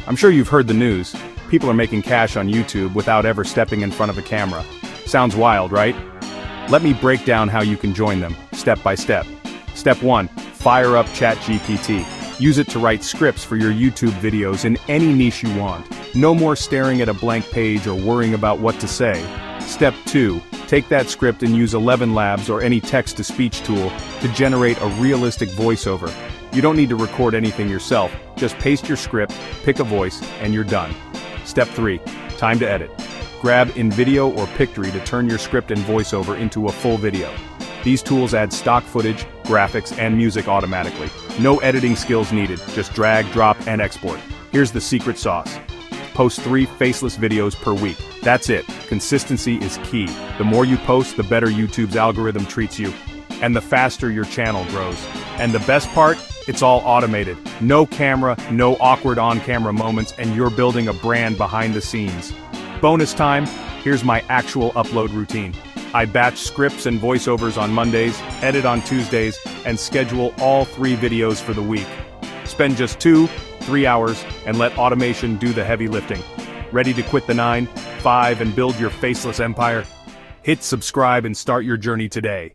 I'm sure you've heard the news. People are making cash on YouTube without ever stepping in front of a camera. Sounds wild, right? Let me break down how you can join them, step by step. Step 1. Fire up ChatGPT. Use it to write scripts for your YouTube videos in any niche you want. No more staring at a blank page or worrying about what to say. Step 2. Take that script and use ElevenLabs or any text-to-speech tool to generate a realistic voiceover. You don't need to record anything yourself, just paste your script, pick a voice, and you're done. Step 3. Time to edit. Grab InVideo or Pictory to turn your script and voiceover into a full video. These tools add stock footage, graphics, and music automatically. No editing skills needed, just drag, drop, and export. Here's the secret sauce. Post 3 faceless videos per week. That's it. Consistency is key. The more you post, the better YouTube's algorithm treats you. And the faster your channel grows. And the best part? It's all automated. No camera, no awkward on-camera moments, and you're building a brand behind the scenes. Bonus time, here's my actual upload routine. I batch scripts and voiceovers on Mondays, edit on Tuesdays, and schedule all 3 videos for the week. Spend just 2-3 hours and let automation do the heavy lifting. Ready to quit the 9-5 and build your faceless empire? Hit subscribe and start your journey today.